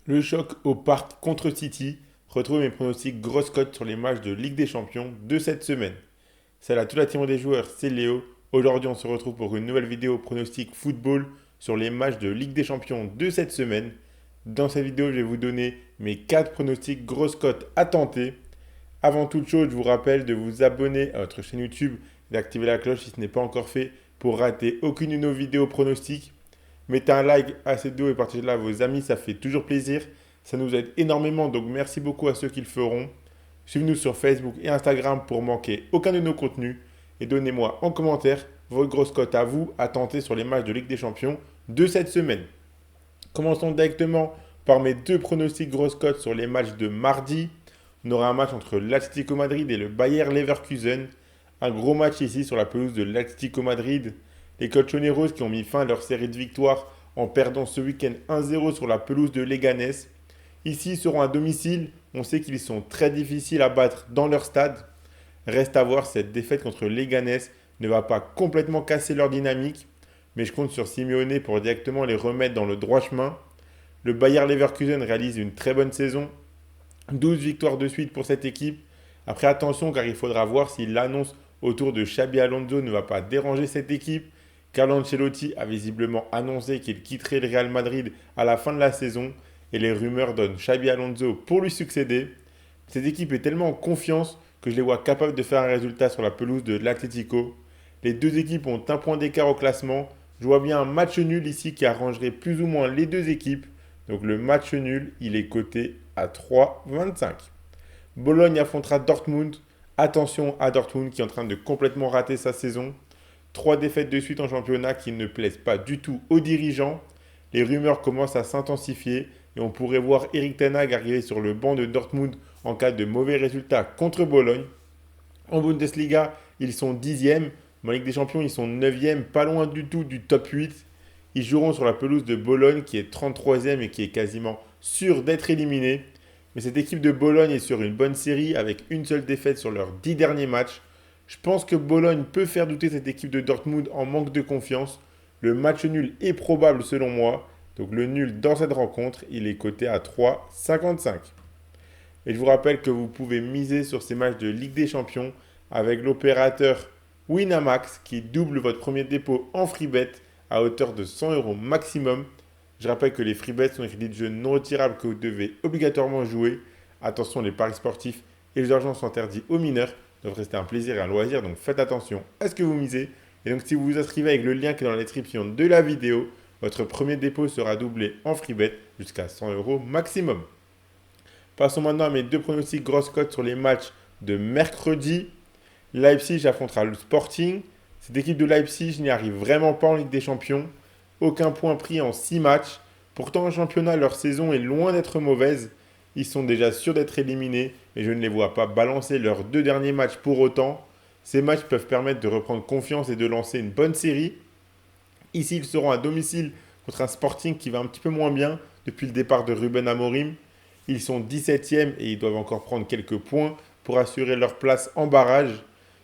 Le choc au parc contre City. Retrouve mes pronostics grosses cotes sur les matchs de Ligue des Champions de cette semaine. Salut à toute la team des joueurs, c'est Léo. Aujourd'hui, on se retrouve pour une nouvelle vidéo pronostic football sur les matchs de Ligue des Champions de cette semaine. Dans cette vidéo, je vais vous donner mes 4 pronostics grosses cotes à tenter. Avant toute chose, je vous rappelle de vous abonner à notre chaîne YouTube et d'activer la cloche si ce n'est pas encore fait pour rater aucune de nos vidéos pronostics. Mettez un like à cette vidéo et partagez-la à vos amis, ça fait toujours plaisir. Ça nous aide énormément, donc merci beaucoup à ceux qui le feront. Suivez-nous sur Facebook et Instagram pour manquer aucun de nos contenus. Et donnez-moi en commentaire votre grosse cote à vous à tenter sur les matchs de Ligue des Champions de cette semaine. Commençons directement par mes 2 pronostics grosses cotes sur les matchs de mardi. On aura un match entre l'Atlético Madrid et le Bayer Leverkusen. Un gros match ici sur la pelouse de l'Atlético Madrid. Les Colchoneros qui ont mis fin à leur série de victoires en perdant ce week-end 1-0 sur la pelouse de Leganés. Ici, ils seront à domicile. On sait qu'ils sont très difficiles à battre dans leur stade. Reste à voir si cette défaite contre Leganés ne va pas complètement casser leur dynamique. Mais je compte sur Simeone pour directement les remettre dans le droit chemin. Le Bayer Leverkusen réalise une très bonne saison. 12 victoires de suite pour cette équipe. Après, attention car il faudra voir si l'annonce autour de Xabi Alonso ne va pas déranger cette équipe. Carlo Ancelotti a visiblement annoncé qu'il quitterait le Real Madrid à la fin de la saison et les rumeurs donnent Xabi Alonso pour lui succéder. Cette équipe est tellement en confiance que je les vois capables de faire un résultat sur la pelouse de l'Atlético. Les deux équipes ont un point d'écart au classement. Je vois bien un match nul ici qui arrangerait plus ou moins les deux équipes. Donc le match nul, il est coté à 3,25. Bologne affrontera Dortmund. Attention à Dortmund qui est en train de complètement rater sa saison. 3 défaites de suite en championnat qui ne plaisent pas du tout aux dirigeants. Les rumeurs commencent à s'intensifier et on pourrait voir Erik ten Hag arriver sur le banc de Dortmund en cas de mauvais résultats contre Bologne. En Bundesliga, ils sont 10e. En Ligue des Champions, ils sont 9e, pas loin du tout du top 8. Ils joueront sur la pelouse de Bologne qui est 33e et qui est quasiment sûr d'être éliminé. Mais cette équipe de Bologne est sur une bonne série avec une seule défaite sur leurs 10 derniers matchs. Je pense que Bologne peut faire douter cette équipe de Dortmund en manque de confiance. Le match nul est probable selon moi. Donc le nul dans cette rencontre, il est coté à 3,55. Et je vous rappelle que vous pouvez miser sur ces matchs de Ligue des Champions avec l'opérateur Winamax qui double votre premier dépôt en freebet à hauteur de 100 euros maximum. Je rappelle que les freebets sont des crédits de jeu non retirables que vous devez obligatoirement jouer. Attention, les paris sportifs et les argents sont interdits aux mineurs. Ça doit rester un plaisir et un loisir, donc faites attention à ce que vous misez. Et donc si vous vous inscrivez avec le lien qui est dans la description de la vidéo, votre premier dépôt sera doublé en freebet jusqu'à 100 euros maximum. Passons maintenant à mes 2 pronostics grosses cotes sur les matchs de mercredi. Leipzig affrontera le Sporting. Cette équipe de Leipzig n'y arrive vraiment pas en Ligue des Champions. Aucun point pris en 6 matchs. Pourtant en championnat, leur saison est loin d'être mauvaise. Ils sont déjà sûrs d'être éliminés, mais je ne les vois pas balancer leurs 2 derniers matchs pour autant. Ces matchs peuvent permettre de reprendre confiance et de lancer une bonne série. Ici, ils seront à domicile contre un Sporting qui va un petit peu moins bien depuis le départ de Ruben Amorim. Ils sont 17e et ils doivent encore prendre quelques points pour assurer leur place en barrage.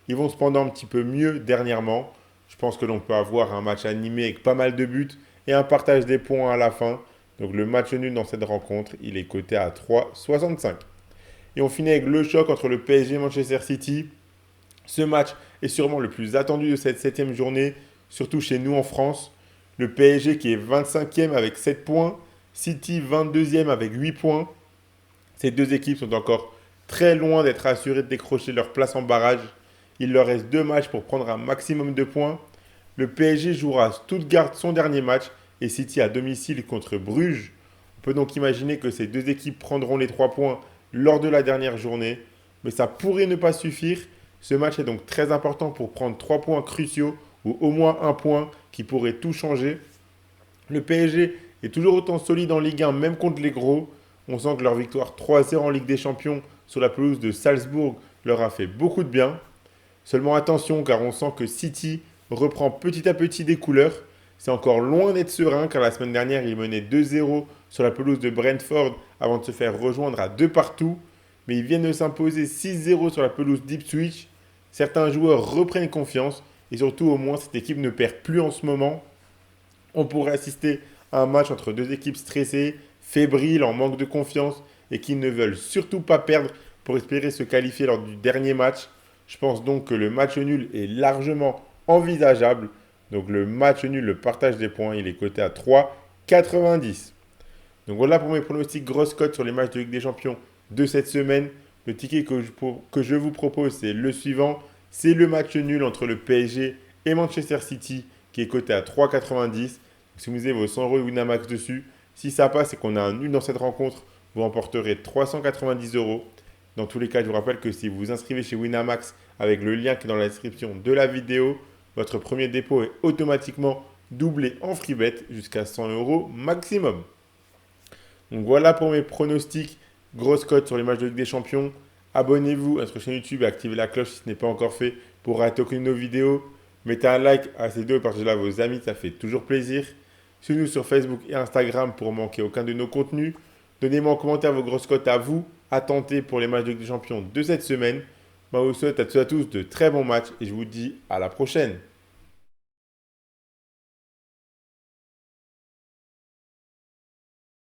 Ils vont cependant un petit peu mieux dernièrement. Je pense que l'on peut avoir un match animé avec pas mal de buts et un partage des points à la fin. Donc le match nul dans cette rencontre, il est coté à 3,65. Et on finit avec le choc entre le PSG et Manchester City. Ce match est sûrement le plus attendu de cette 7e journée, surtout chez nous en France. Le PSG qui est 25e avec 7 points, City 22e avec 8 points. Ces deux équipes sont encore très loin d'être assurées de décrocher leur place en barrage. Il leur reste 2 matchs pour prendre un maximum de points. Le PSG jouera à Stuttgart son dernier match et City à domicile contre Bruges. On peut donc imaginer que ces deux équipes prendront les 3 points lors de la dernière journée. Mais ça pourrait ne pas suffire. Ce match est donc très important pour prendre 3 points cruciaux ou au moins un point qui pourrait tout changer. Le PSG est toujours autant solide en Ligue 1 même contre les gros. On sent que leur victoire 3-0 en Ligue des Champions sur la pelouse de Salzbourg leur a fait beaucoup de bien. Seulement attention car on sent que City reprend petit à petit des couleurs. C'est encore loin d'être serein car la semaine dernière il menait 2-0 sur la pelouse de Brentford avant de se faire rejoindre à 2 partout. Mais ils viennent de s'imposer 6-0 sur la pelouse d'Ipswich. Certains joueurs reprennent confiance et surtout au moins cette équipe ne perd plus en ce moment. On pourrait assister à un match entre deux équipes stressées, fébriles, en manque de confiance et qui ne veulent surtout pas perdre pour espérer se qualifier lors du dernier match. Je pense donc que le match nul est largement envisageable. Donc le match nul, le partage des points, il est coté à 3,90. Donc voilà pour mes pronostics grosses cotes sur les matchs de Ligue des Champions de cette semaine. Le ticket que je vous propose, c'est le suivant. C'est le match nul entre le PSG et Manchester City qui est coté à 3,90. Si vous avez vos 100 euros de Winamax dessus, si ça passe et qu'on a un nul dans cette rencontre, vous remporterez 390 euros. Dans tous les cas, je vous rappelle que si vous vous inscrivez chez Winamax avec le lien qui est dans la description de la vidéo, votre premier dépôt est automatiquement doublé en free bet jusqu'à 100 euros maximum. Donc voilà pour mes pronostics. Grosse cote sur les matchs de Ligue des Champions. Abonnez-vous à notre chaîne YouTube et activez la cloche si ce n'est pas encore fait pour rater aucune de nos vidéos. Mettez un like à ces vidéos et partagez-la à vos amis, ça fait toujours plaisir. Suivez-nous sur Facebook et Instagram pour ne manquer aucun de nos contenus. Donnez-moi en commentaire vos grosses cotes à vous, à tenter pour les matchs de Ligue des Champions de cette semaine. Moi, je vous souhaite à tous de très bons matchs et je vous dis à la prochaine.